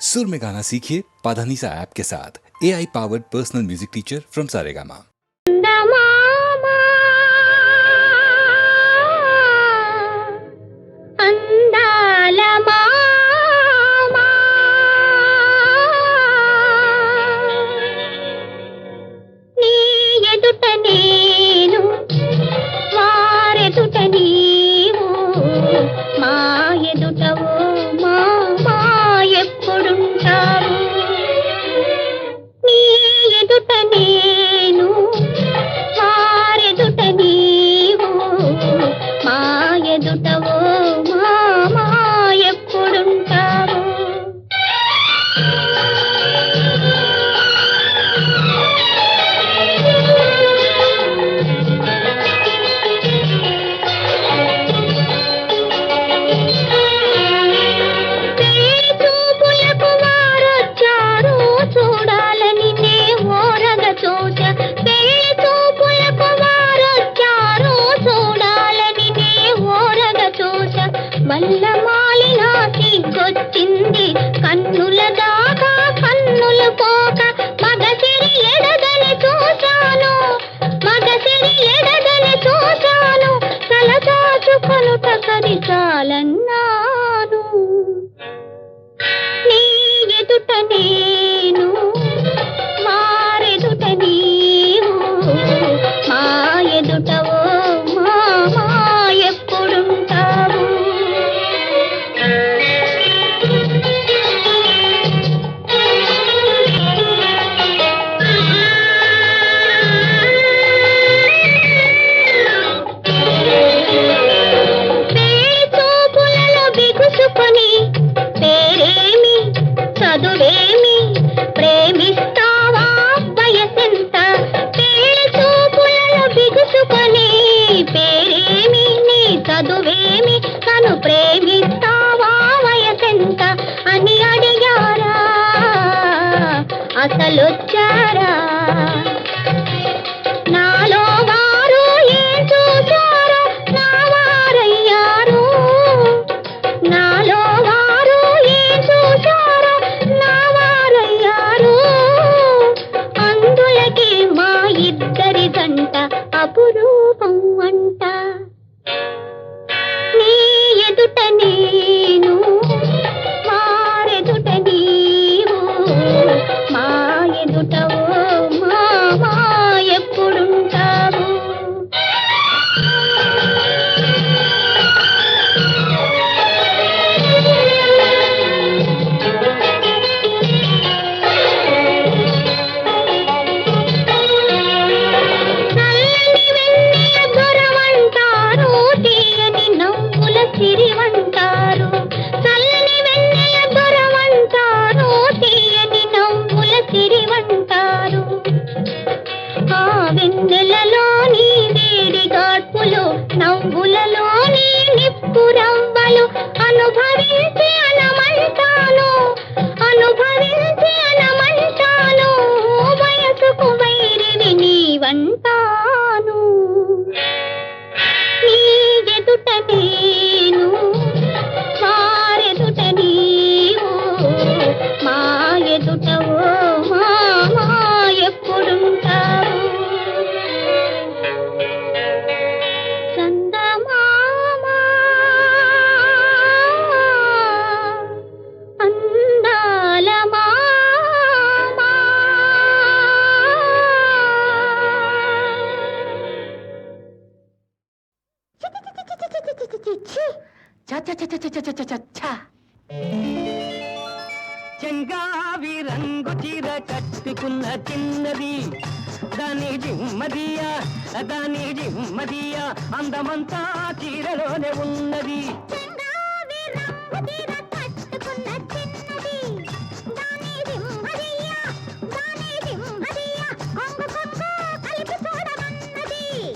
सुर में गाना सीखिए पाधानीसा ऐप के साथ AI powered personal music teacher from Saregama. చెంగావి రంగు చీర కట్టుకున్న చిన్నది దాని జిమ్మదియా అందమంతా చీరలోనే ఉన్నది.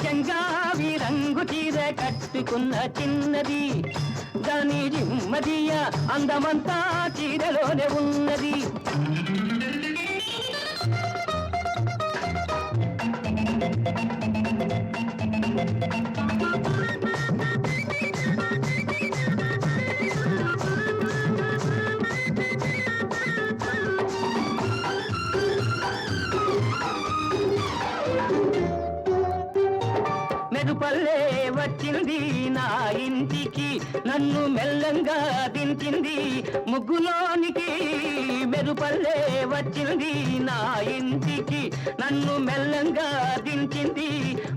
చెంగావి రంగు చీర కట్టుకున్న చిన్నది దాని జిమ్మదియా అందమంతా చీరలోనే ఉన్నది. వచ్చింది నా ఇంటికి, నన్ను మెల్లంగా దించింది ముగ్గులోనికి. మెరుపల్లే వచ్చింది నా ఇంటికి, నన్ను మెల్లంగా దించింది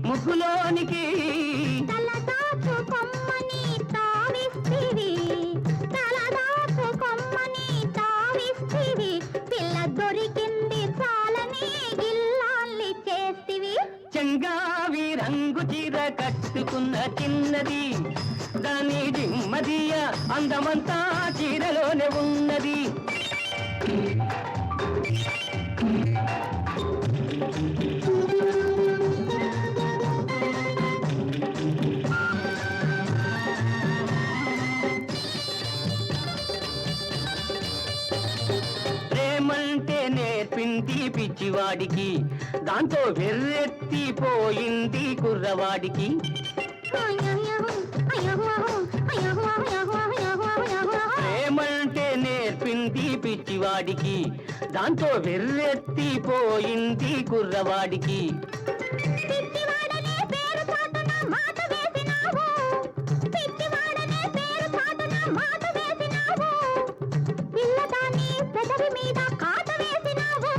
ముగ్గులోనికి. తలదాచు కొమ్మని తావిస్తివి, తలదాచు కొమ్మని తావిస్తివి, పిల్ల దొరికింది చాలని గిల్లాల్ని చేస్తివి. చెంగావి రంగు చీర కట్టుకున్న చిన్నది, దాని దిమ్మదియ అందమంతా చీరలోనే ఉన్నది. ప్రేమంటే నేర్పింది పిచ్చివాడికి, దాంతో వెర్రెత్తిపోయింది కుర్రవాడికి. ప్రేమంటే నేర్పింది పిచ్చివాడికి, దాంతో వెర్రెత్తిపోయింది కుర్రవాడికి. పిచ్చివాడనే పేరు చాటున మాట వేసినావు, పిచ్చివాడనే పేరు చాటున మాట వేసినావు, పిల్లదాన్ని పెదవి మీద కాట వేసినావు.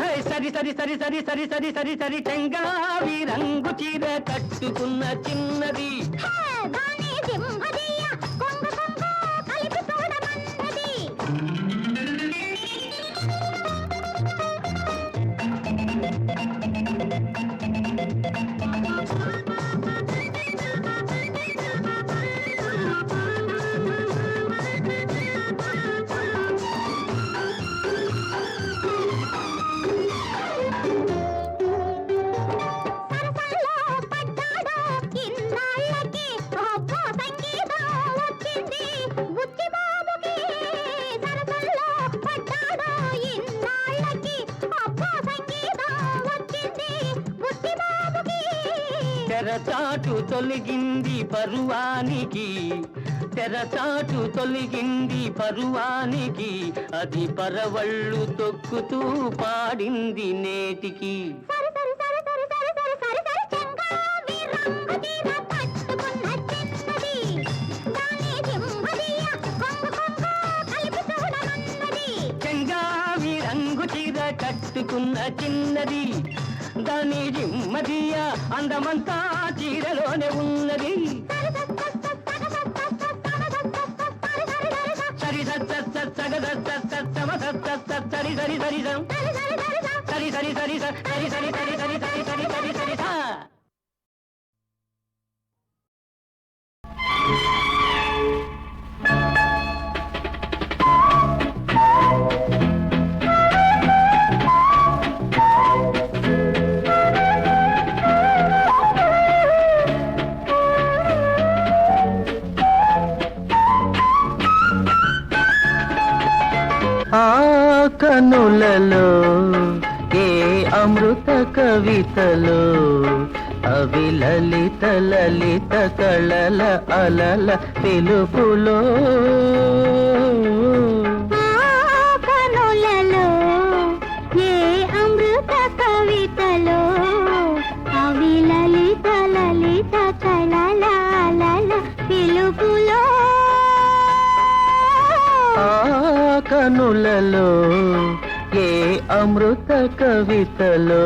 హే, సరి సరి సరి సరి సరి సరి సరి సరి చెంగావి రంగు చీర కట్టుకున్న చిన్నది, హే, దాని సింహదీయ కొంగు కొంగు కలిపి చూడమన్నది. సరసల్లో పడ్డాడు ఇన్నాళ్ళకి, అబ్బో సంగీతం వచ్చింది బుచ్చిబాబుకి. సరసల్లో పడ్డాడు ఇన్నాళ్ళకి, అబ్బో సంగీతం వచ్చింది బుచ్చిబాబుకి. తెరచాటు తొలగింది పరువానికి, తెరచాటు తొలగింది పరువానికి, అది పరవళ్ళు తొక్కుతూ పాడింది నేటికి. సరి సరి సరి సరి సరి సరి సరి సరి చెంగావి రంగు చీర కట్టుకున్న చిన్నది, దాని సింహదీయ కొంగు కొంగు కలిపి చూడమన్నది. చెంగావి రంగు చీర కట్టుకున్న చిన్నది, దాని జిమ్మదియ అందమంతా చీరలోనే ఉన్నది. సరి సరి సరి సరి సరి సరి సరి సరి సరి సరి సరి సరి సా. ఆ కనులలో ఏ అమృత కవితలో, అవి లలిత లలిత కళల అలల పిలుపులో. ఆ కనులలో ఏ అమృత కవితలో, అవి లలిత లలిత కళల అలల పిలుపులో. ఆ కనులలో ఏ అమృత కవితలో.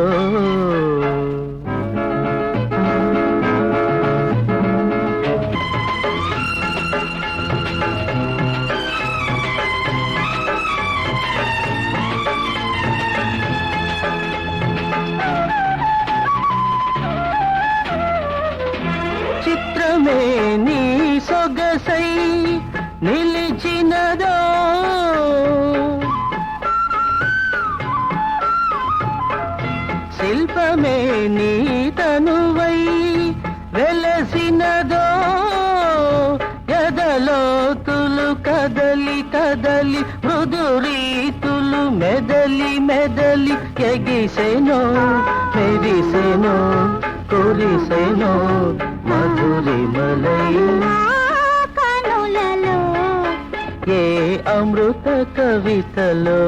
చిత్రమే నీ సొగసై నిలిచినదో, శిల్పమే నీ తనువై వెలసినదో, ఎదలోతులు కదలి కదలి మృదు రీతులు మెదలి మెదలి ఎగిసెనో మెరిసెనో కురిసెనో మధురిమలై. కనులలో ఏ అమృత కవితలో.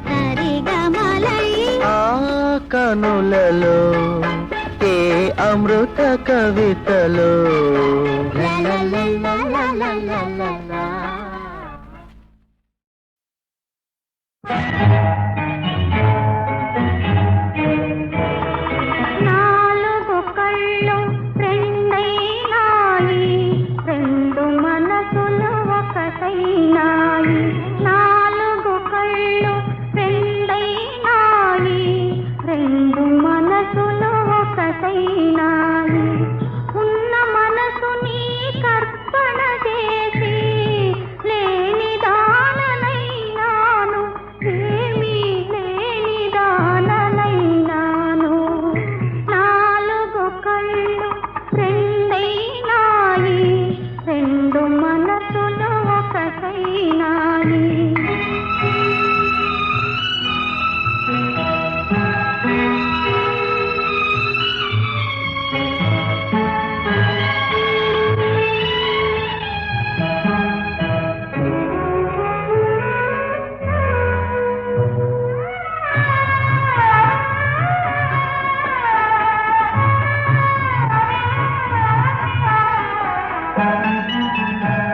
సరిగమలై ఆ కనులలో ఏ అమృత కవితలో లలలలలలలలలా. నాలుగు కళ్ళు రెండైనాయి, రెండు మనసులు ఒకటైనాయి. నాలుగు కళ్ళు రెండైనాయి, రెండు మనసులు ఒకటైనాయి. ఉన్న మనసుని కర్పణ చేసి లేని దాననైనాను, ఏమీ లేని దాననైనాను. నాలుగు కళ్ళు రెండైనాయి, రెండు మనసులు ఒకటైనాయి.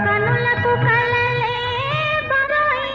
కనులకు కలలే బరువైనాయి,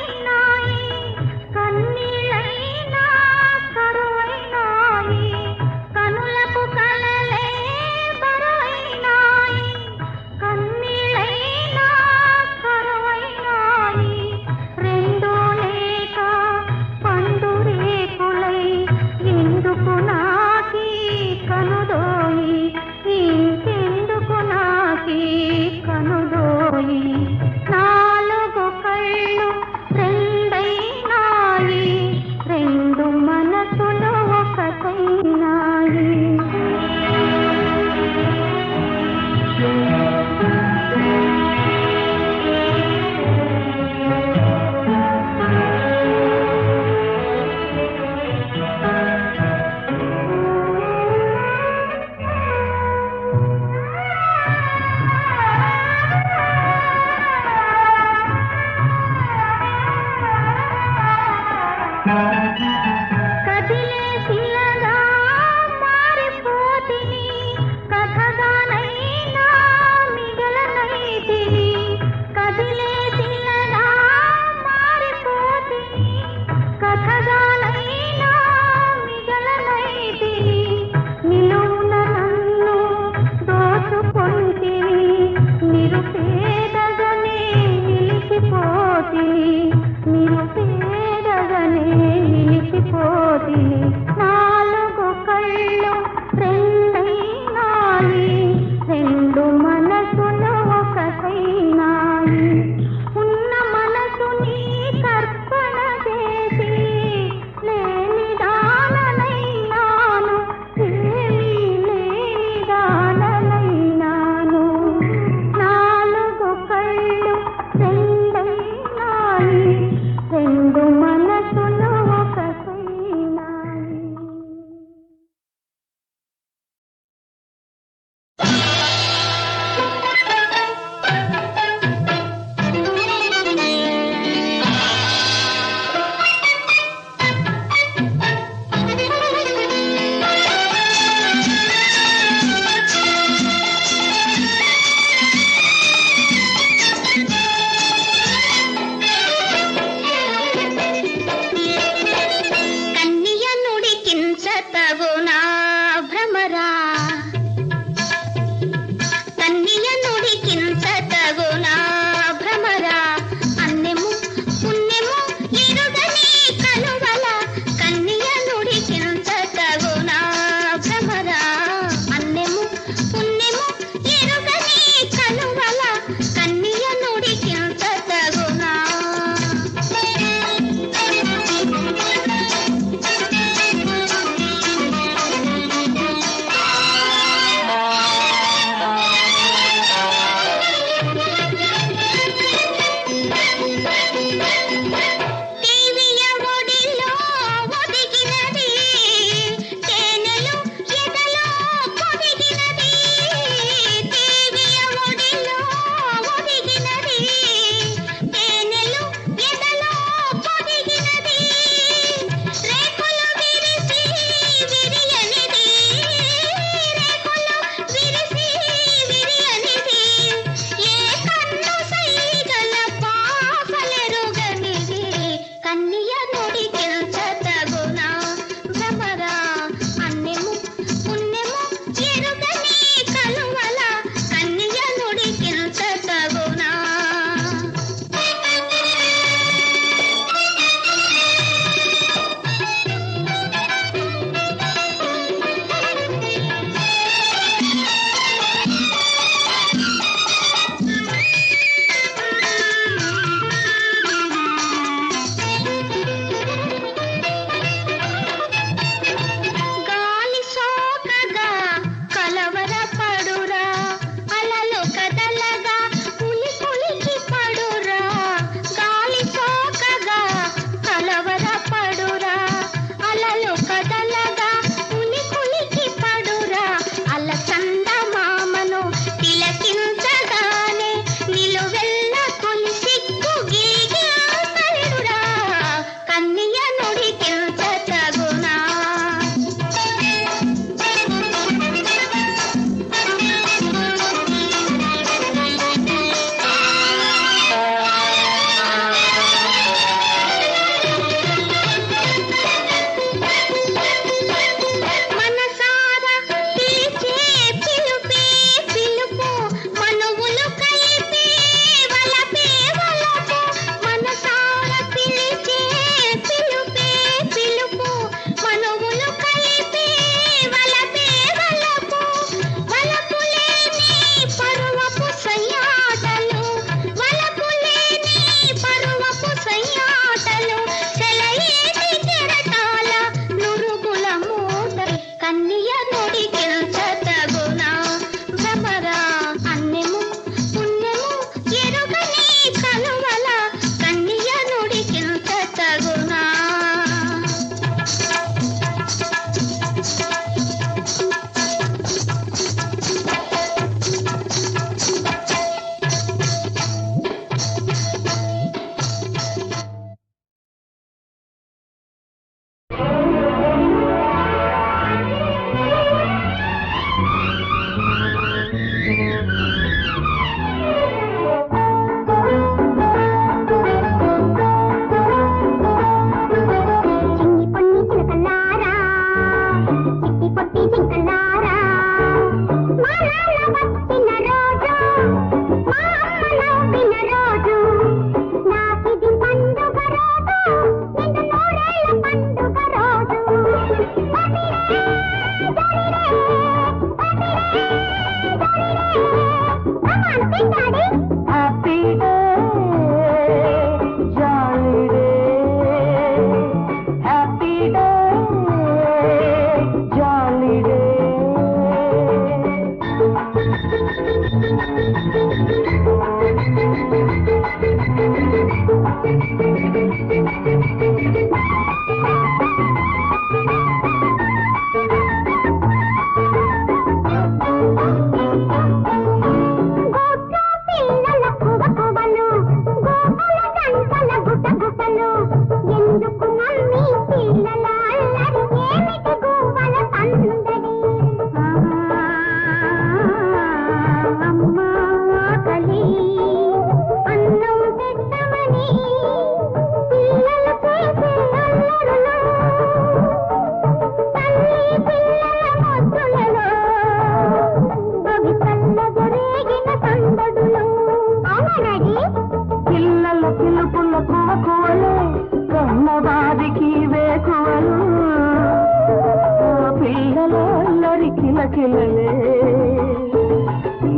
కిలకిలలే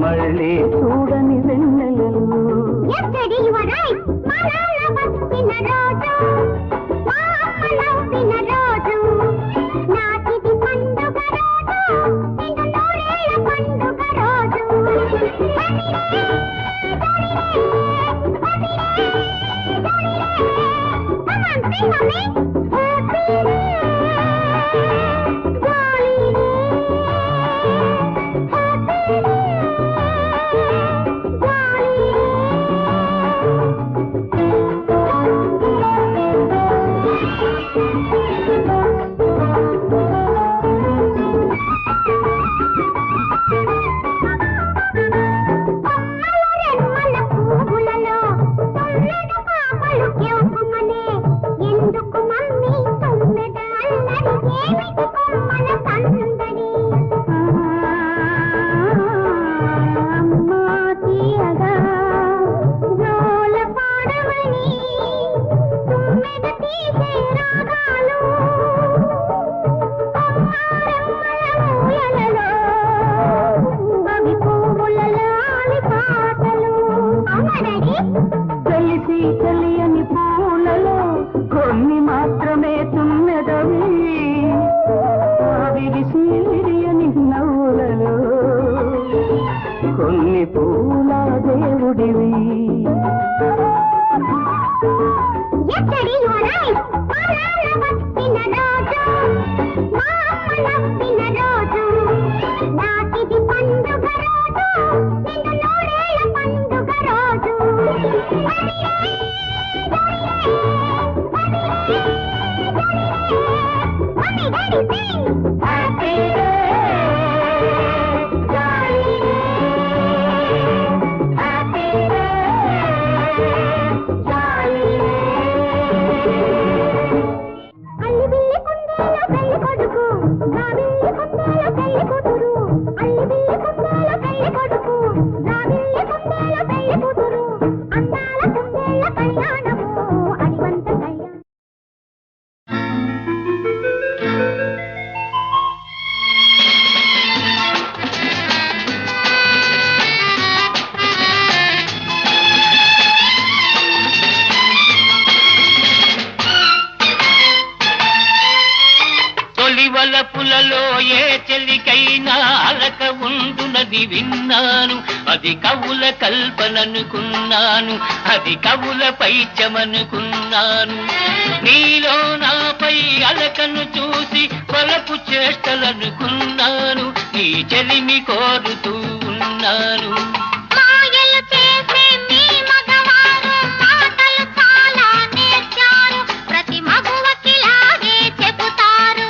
మళ్ళీ చూడని వెన్నెలలు. Yesterday you were right. మా నాన్న బతికిన రోజు, మా అమ్మ నవ్విన రోజు, నాకిది పండుగ రోజు, నిండు నూరేళ్ల పండుగ రోజు. Come on, sing for me. Happy day, jolly day, happy day, jolly రెమ్మల పువ్వులలో తొమ్మిది పాపలు కేవుకుమనే ఎందుకు మమ్మీ తొమ్మిది అల్లరి ఏమిటి కొమ్మల సందడి అమ్మా తీయగా జోల పాడవని తొమ్మిది తీసే రాగాలు అమ్మ రెమ్మల ఊయలలో అవి పువ్వులలో అవి పాటలు అవునడీ తెలిసి తెలియని పూలలో కొన్ని మాత్రమే తుమ్మెదవి, విరిసి విరియని నవ్వులలో కొన్ని పూల దేవుడివి. Yesterday you were right. మా నాన్న బతికిన రోజు, మా అమ్మ నవ్విన రోజు, నాకిది పండుగ రోజు, నిండు నూరేళ్ల పండుగ రోజు. Mommy, Daddy, sing. Happy day, jolly day, happy day, jolly అల్లి బిల్లి కుందేలో పెళ్లి కొడుకు, నా బిల్లి కుందేలో పెళ్లి కూతురు. అల్లి బిల్లి కుందేలో పెళ్లి కొడుకు, నా బిల్లి కుందేలో పెళ్లి కూతురు. అందాల కుందేళ్ల కళ్యాణము, అడివంత కళ్యాణం. తొలి వలపులలో ఏ చెలికైనా అలక ఉండునది విన్నాను, అది కవుల కల్పననుకున్నాను, అది కవుల పైత్యమనుకున్నాను. నీలో నాపై అలకను చూసి వలపు చేష్టలనుకున్నాను, నీ చెలిమి కోరుతూ ఉన్నాను. మాయలు చేసే మీ మగవారు మాటలు చాలా నేర్చారు, ప్రతి మగువకిలాగే చెబుతారు.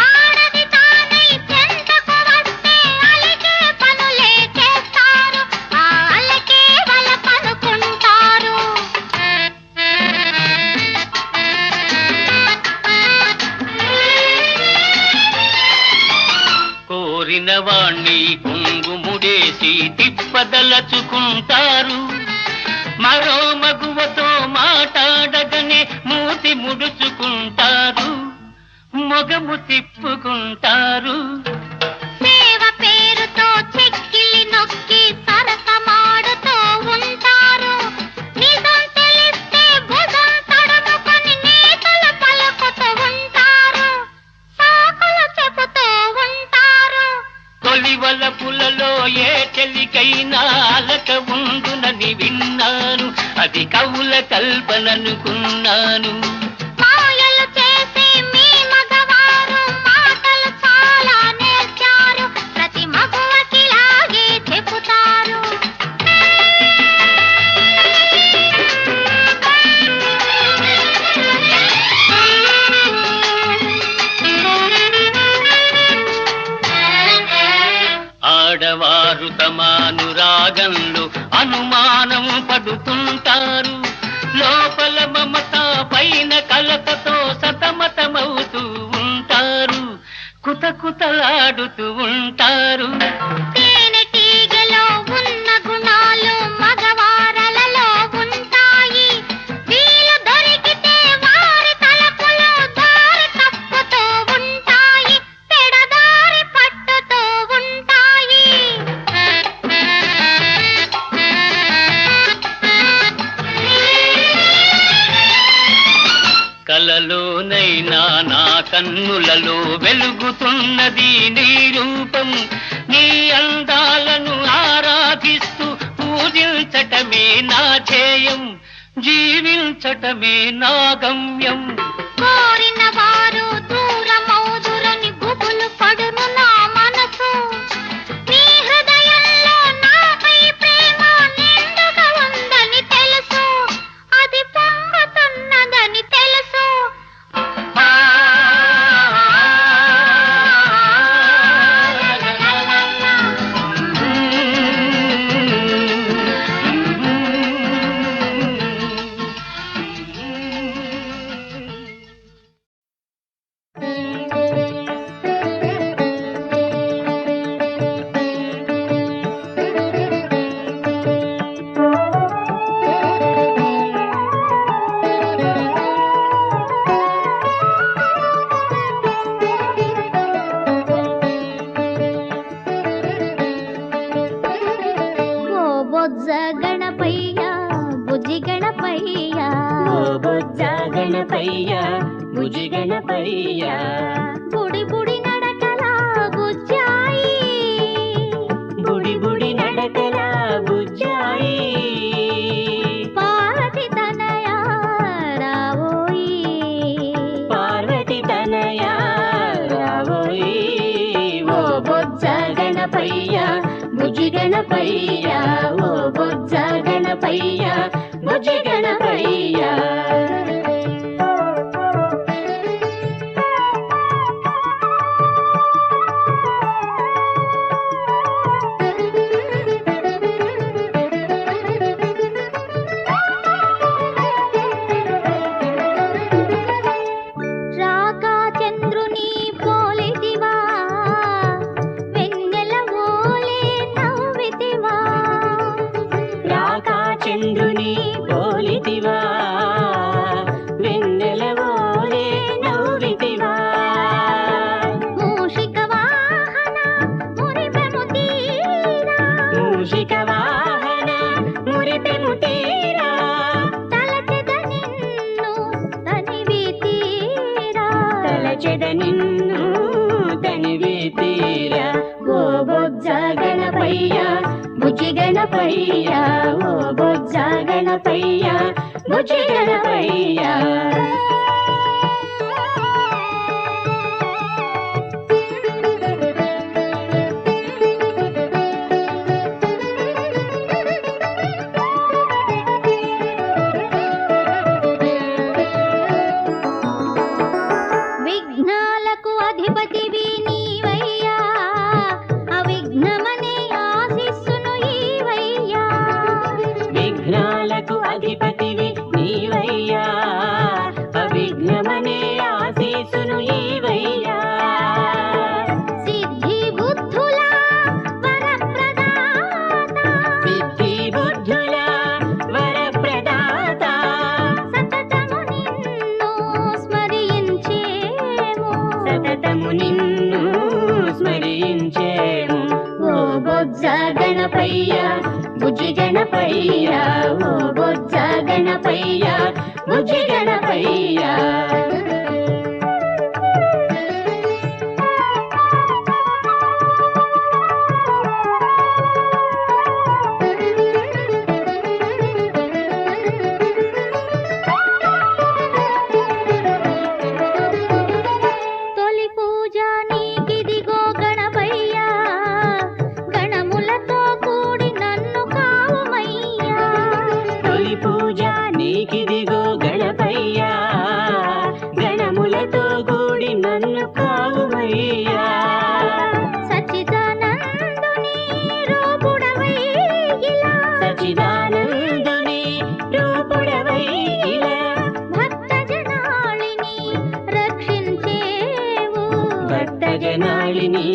ఆడది తానై చెంతకు వస్తే అలికే పనులే చేస్తారు, ఆ అలకే వలపనుకుంటారు. కోరిన వాణ్ణి కుంగుముడేసి తిప్పదలచుకుంటారు, మరో మగువతో మాట్లాడగనే మూతి ముడుచుకుంటారు, మొగము తిప్పుకుంటారు. సేవ పేరుతో చెక్కిలి నొక్కి సరసమాడుతూ ఉంటారు, నిజం తెలిస్తే భుజం తడుముకొని నీతులు పలుకుతూ ఉంటారు, సాకులు చెబుతూ ఉంటారు. తొలి వలపులలో ఏ చెలికైనా అలక ఉండునని విన్నాను, అది కవుల కల్పననుకున్నాను. మాయలు చేసే మీ మగవారు మాటలు చాలా నేర్చారు, ప్రతి మగువకిలాగే చెబుతారు. ఆడవారు తమ అనురాగంలో అనుమానం పడుతుంటారు, లోపల మమత పైన కలతతో సతమతమవుతూ ఉంటారు, కుతకుతలాడుతూ ఉంటారు. తేనెటీగలో ఉన్న గుణాలు మగవారలలో ఉంటాయి, వీలు దొరికితే వారి తలపులు దారి తప్పుతూ ఉంటాయి, పెడదారి పట్టుతూ కలలోనైనా నా కన్నులలో వెలుగుతున్నది నీ రూపం. నీ అందాలను ఆరాధిస్తూ పూజించటమే నా ధ్యేయం, జీవించటమే నా గమ్యం. కోరిన వారు దూరమౌదురని గుబులు పడును నా మనసు. నీ హృదయంలో నాపై ప్రేమ నిండుగా ఉందని తెలుసు, అది పొంగుతున్నదని తెలుసు. బొజ్జ గణపయ్య బుజ్జి గణపయ్య, బొజ్జ గణపయ్య బుజ్జి గణపయ్య, బుడి బుడి నడకల బుజ్జాయి, బుడి బుడి నడకల బుజ్జాయి, పార్వతి తనయ రావోయి, పార్వతి తనయ రావోయి. ఓ బొజ్జ గణపయ్య బుజ్జి గణపయ్య, ఓ బొజ్జ గణపయ్య బుజ్జి గణపయ్య. రాకా చంద్రుని పోలిదివా, వెన్నెల ఓలే నవ్వితివా, రాకా చంద్రుని పోలితివా, వెన్నెల ఓలే నవ్వితివా, మూషిక వాహన మురిపెము తీరా, మూషిక వాహన మురిపెము తీరా, తలచెద నిన్ను తనివి తీరా, తలచెద నిన్ను తనివి తీరా. ఓ బొజ్జ గణపయ్య బుజ్జి గణపయ్య, ఓ బొజ్జ గణపయ్య బుజ్జి గణపయ్య. విఘ్నాలకు అధిపతివి నీవయ్యా, అవిఘ్నమనే ఆశిస్సును ఈవయ్యా, విఘ్నాలకు అధిపతివి నీవయ్యా, అవిఘ్నమనే ఆశీసును ఈవయ్యా, సిద్ధి బుద్ధుల వరప్రదాత, సిద్ధి బుద్ధుల వరప్రదాత, సతతము నిన్ను స్మరించేము, సతతము నిన్ను స్మరించేము. ఓ బొజ్జ గణపయ్య బుజ్జి గణపయ్య, ఓ బొజ్జ గణపయ్య బుజ్జి గణపయ్య. తొలి పూజ నీకిదిగో గణపయ్యా, గణములతో కూడి నన్ను కావుమయ్యా, తొలి పూజ నీకిదిగో గణపయ్య, గణములతో కూడి నన్ను కావుమయ్యా, సచ్చిదానందుని రూపుడవై ఇలా, సచిదానందుని రూపుడవై ఇలా, భక్త జనాళిని రక్షించేవు, భక్త జనాళిని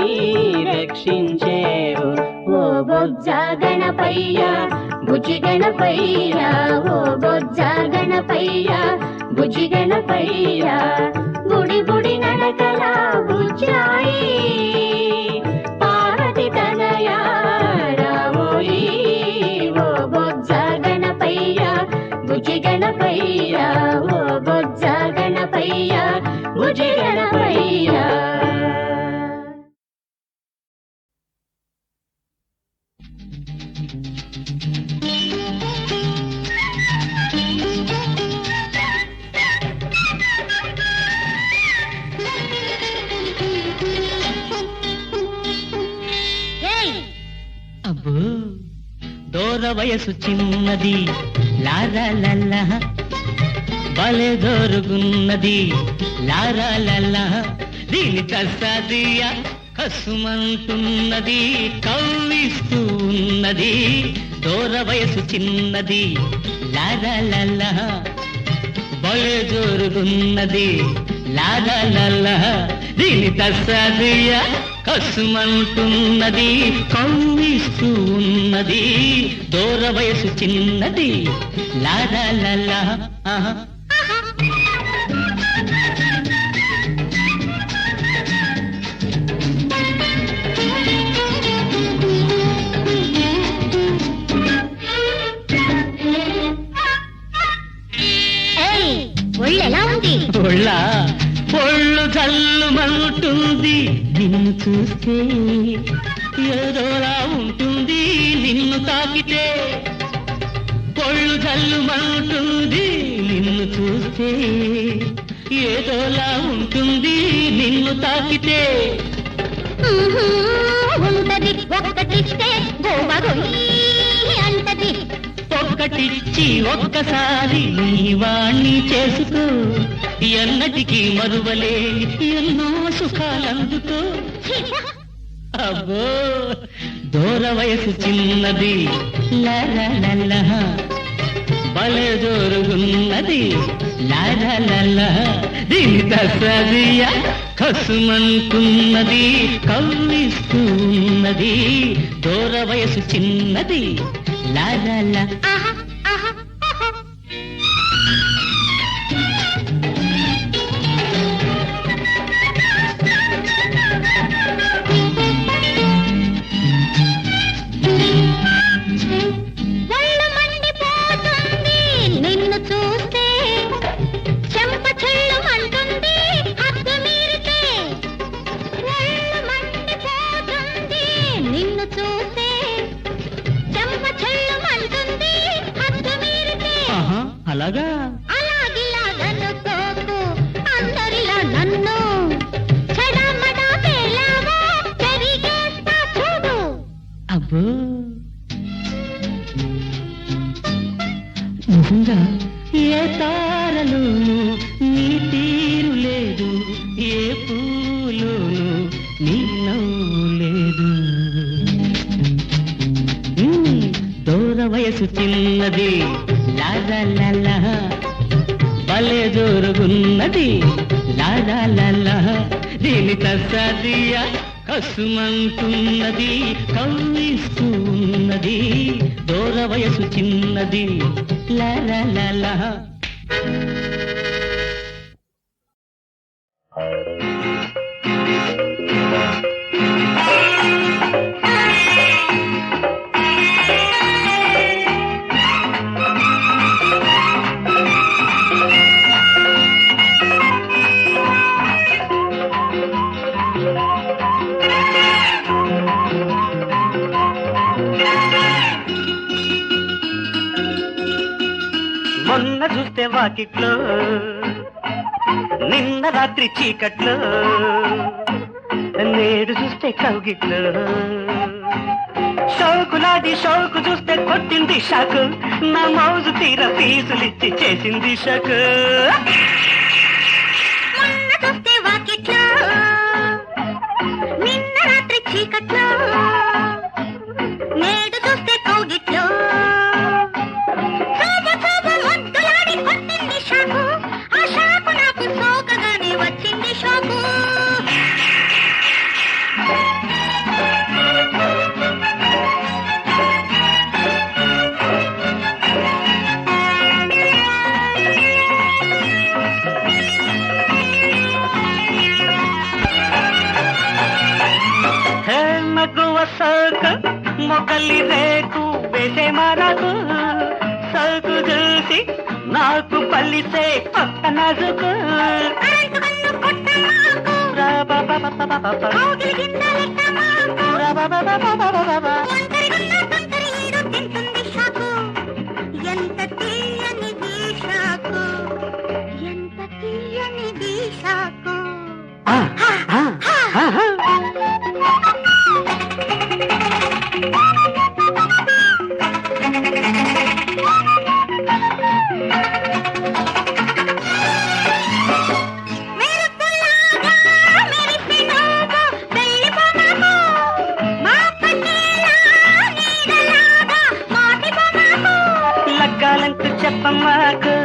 రక్షించేవు. ఓ బొజ్జ గణపయ్య బుజ్జి గణపయ్య, ఓ బొజ్జ గణపయ్య బుజ్జి గణపయ్య, బుడి బుడి నడకల బుజ్జాయి, పార్వతి తనయ రావోయి. ఓ బొజ్జ గణపయ్య బుజ్జి గణ గణపయ్య ఓ బొజ్జ గణపయ్య బుజ్జి గణపయ్య. అబ్బో దూర వయసు చిన్నది లారా లల్లా భలే దొరుగున్నది లారా లల్లా దీని కసాదియ కసుమంటున్నది కవ్విస్తూ ఉన్నది దూర వయసు చిన్నది లారా లల్లా భలే దొరుగున్నది లారా లల్లా దీని కసాదియ కసుమంటున్నది కవ్విస్తూ ఉన్నది దూర వయసు చిన్నది లారా లల్లా. ఒళ్ళెలా ఉంది? ఒళ్ళు జల్లుమంటుంది నిన్ను చూస్తే ఏదోలా ఉంటుంది నిన్ను తాకితే ఒళ్ళు జల్లుమంటుంది నిన్ను చూస్తే ఏదోలా ఉంటుంది నిన్ను తాకితే ఉంటది ఒక్కటిస్తే అంటది ఒక్కటిచ్చి ఒక్కసారి నీ వాణ్ణి చేసుకో ఎన్నటికీ మరువలే ఎన్నో సుఖాలందుకో. అబ్బో దూర వయసు చిన్నది లారా లల్లా భలే దొరుగున్నది లారా లల్లా దీని దసదియ కసుమంటున్నది కవ్విస్తూ ఉన్నది దూర వయసు చిన్నది లారా లల్లా. నిన్ను చూస్తే చెంప చెల్లుమంటుంది హద్దు మీరితే ఒళ్ళు మండిపోతుంది నిన్ను చూస్తే చెంప చెల్లుమంటుంది హద్దు మీరితే. అలాగా అలాగిలాగనుకోకు అందరిలా నన్ను చెడమడా పేలావో పెరిగేస్తా చూడు. అబ్బో నిజంగా ఏ తారలు నీ తీరు లేదు ఏ పూలోను నీ నవ్వు లేదు. దూర వయసు చిన్నది లారా లల్లా భలే దొరుగున్నది లారా లల్లా దీని కసాదియ కసుమంటున్నది కవ్విస్తూ ఉన్నది దూర వయసు చిన్నది లారా లల్లా. మొన్న చూస్తే వాకిట్లో నిన్న రాత్రి చీకట్లో నేడు చూస్తే కౌగిట్లో షౌకులాడి షౌకు చూస్తే కొట్టింది షాకు నా మౌజు తీర ఫీజులిచ్చి చేసింది షాకు. మొన్న చూస్తే వాకిట్లో నిన్న రాత్రి చీకట్లో నేడు చూస్తే కౌగిట్లో కొట్టింది షాకు ఆ షాకు నాకు సోకగానే వచ్చింది షాకు. మగువ సోకు మొగలి రేకు వేసే మరకు సోకు చూసి నాకు పల్లితే కొత్త నాజుకు కరెంటు కన్ను కొట్ట మాకు కౌగిలి కింద లెక్క మాకు ఒంటరిగున్న తొంటరి ఈడు తింటుంది షాకు ఎంత తీయనిది షాకు ఎంత తీయనిది షాకు మెరుపులాగా మెరిసే నువ్వు వెళ్ళిపో మాకు మా పన్నీలా నీడలాగా మాటిపో మాకు లగ్గాలంటూ చెప్పమాకు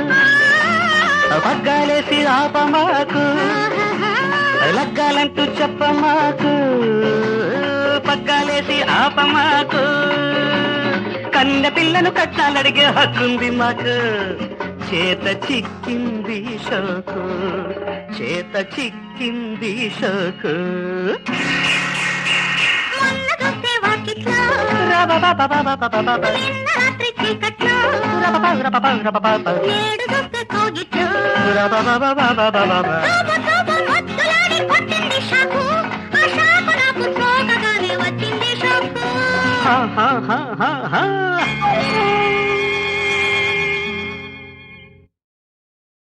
పగ్గాలేసి ఆపమాకు లగ్గాలంటూ చెప్పమాకు పగ్గాలేసి ఆపమాకు కన్న పిల్లను కట్టాలడిగే హక్కుంది మాకు చేత చిక్కింది షోకు చేత చిక్కింది షోకు మొన్న చూస్తే వాకిట్లో నిన్న రాత్రి చీకట్లో నేడు చూస్తే కోగిట్లో